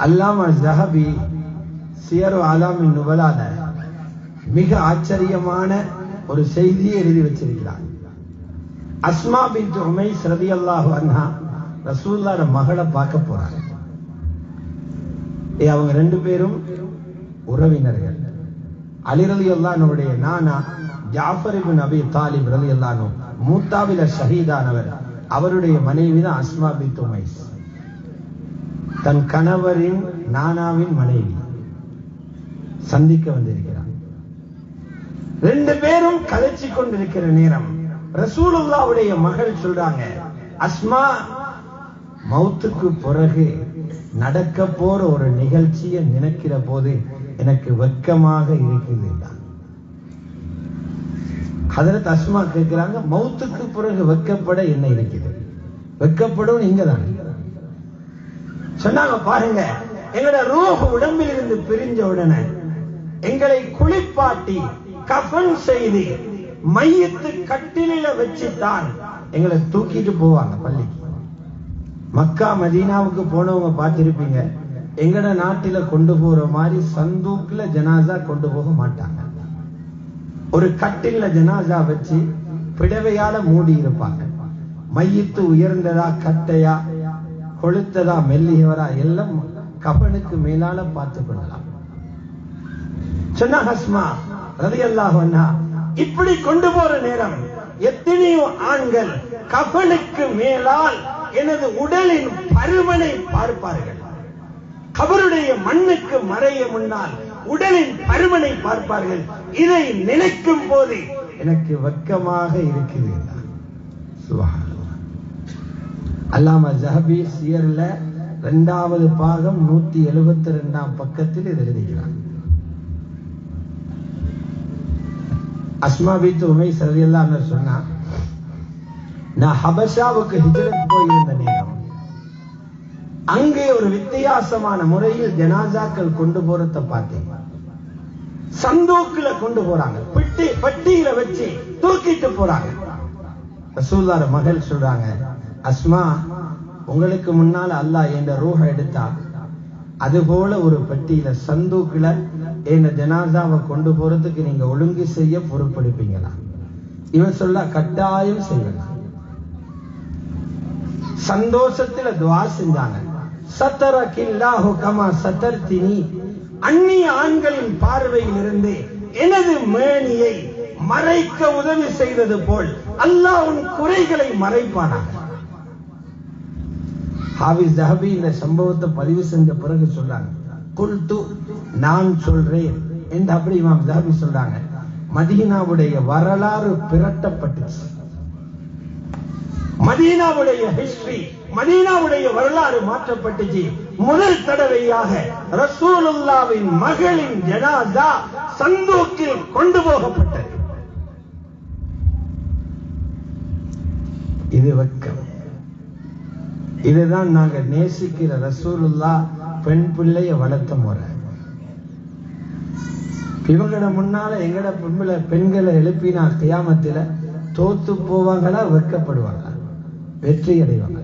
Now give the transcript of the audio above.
அல்லாமா ஸஹபி சியரு அலாமின் நுபலால மிக ஆச்சரியமான ஒரு செய்தியை எழுதி வச்சிருக்கிறார். அஸ்மா பின்த் உமைஸ் ரலியல்லாஹு அன்ஹா ரசூலுல்லாஹ்வோட மகளை பார்க்க போறாங்க. அவங்க ரெண்டு பேரும் உறவினர்கள். அலி ரலியல்லாஹு அன்ஹுடைய நானா ஜாஃபர் இப்னு அபி தாலிப் ரலியல்லாஹு அன்ஹு மூத்தாவில ஷஹீதானவர். அவருடைய மனைவி தான் அஸ்மா பின்த் உமைஸ். தன் கணவரின் நானாவின் மனைவி சந்திக்க வந்திருக்கிறார். ரெண்டு பேரும் கலைச்சு கொண்டிருக்கிற நேரம் ரசூலுல்லாஹ்வுடைய மகள் சொல்றாங்க, அஸ்மா, மௌத்துக்கு பிறகு நடக்க போற ஒரு நிகழ்ச்சியை நினைக்கிற போது எனக்கு வெட்கமாக இருக்குது. ஹஜ்ரத் அஸ்மா கேட்கிறாங்க, மௌத்துக்கு பிறகு வெட்கப்பட என்ன இருக்குது? வெட்கப்படும் நீங்க தான் சொன்னாங்க. பாருங்க, எங்களோட ரூஹ் உடம்பில் இருந்து பிரிஞ்ச உடனே எங்களை குளிப்பாட்டி கஃன் செய்து மையத்து கட்டிலில வச்சுதான் எங்களை தூக்கிட்டு போவாங்க பள்ளிக்கு. மக்கா மதீனாவுக்கு போனவங்க பார்த்திருப்பீங்க, எங்கட நாட்டில கொண்டு போற மாதிரி சந்தூக்ல ஜனாசா கொண்டு போக மாட்டாங்க. ஒரு கட்டில ஜனாசா வச்சு பிடவையால மூடி இருப்பாங்க. மையத்து உயர்ந்ததா கட்டையா கொளுத்ததா மெல்லியவரா எல்லாம் கஃனுக்கு மேலால பார்த்து கொள்ளலாம். சொன்னா அஸ்மா ரலியல்லாஹு அன்ஹா, இப்படி கொண்டு போற நேரம் எத்தனையோ ஆண்கள் கஃனுக்கு மேலால் எனது உடலின் பருமனை பார்ப்பார்கள். கபருடைய மண்ணுக்கு மறைய முன்னால் உடலின் பருமனை பார்ப்பார்கள். இதை நினைக்கும் போது எனக்கு வெட்கமாக இருக்குது. சுப்ஹானல்லாஹ். அல்லாமா ஸஹபி சியர்ல 2வது பாகம் 172ஆம் பக்கத்தில் இது எழுதுகிறார். அஸ்மா பின்த் உமைஸ் ரலியல்லாஹு அன்ஹா சொன்னா, நான் ஹபஷாவுக்கு ஹிஜ்ரத் போயிருந்த நேரம் அங்கே ஒரு வித்தியாசமான முறையில் ஜனாசாக்கள் கொண்டு போறத பார்த்தேன். சந்தூக்குல கொண்டு போறாங்க, பட்டியில வச்சு தூக்கிட்டு போறாங்க. ரசூலுல்லாஹ் மகள் சொல்றாங்க, அஸ்மா, உங்களுக்கு முன்னால அல்லாஹ் என்ற ரூஹ எடுத்தா அதுபோல ஒரு பெட்டியில சந்தூக்குல என் ஜனாசாவை கொண்டு போறதுக்கு நீங்க ஒழுங்கு செய்ய பொறுப்பெடுப்பீங்களா? இவன் சொல்ல, கட்டாயம் செய்யலாம். சந்தோஷத்துல துஆ செஞ்சாங்க. சத்தரகில்லாஹு கமா சத்தர்தினி, அந்நிய ஆண்களின் பார்வையில் இருந்து எனது மேனியை மறைக்க உதவி செய்தது போல் அல்லாஹ் உன் குறைகளை மறைப்பானாக. ஹாஃபிஸ் ஸஹபி இந்த சம்பவத்தை பதிவு செஞ்ச பிறகு சொல்றாங்க, குல்து, நான் சொல்றேன் என்று. அப்படி இமாம் ஸஹபி சொல்றாங்க, மதீனாவுடைய வரலாறு பிரட்டப்பட்டுச்சு. மதீனாவுடைய ஹிஸ்டரி, மதீனாவுடைய வரலாறு மாற்றப்பட்டுச்சு. முதல் தடவையாக ரசூலுல்லாஹ்வின் மகளின் ஜனாஸா சந்தூக்கில் கொண்டு போகப்பட்டது. இது வெட்கம். இதுதான் நாங்க நேசிக்கிற ரசூலுல்லாஹ் பெண் பிள்ளைய வளர்த்த முறை. இவங்கள முன்னால எங்கட பெண்களை எழுப்பினா கியாமத்தில தோத்து போவாங்களா, வெட்கப்படுவாங்களா, வெற்றி அடைவாங்க?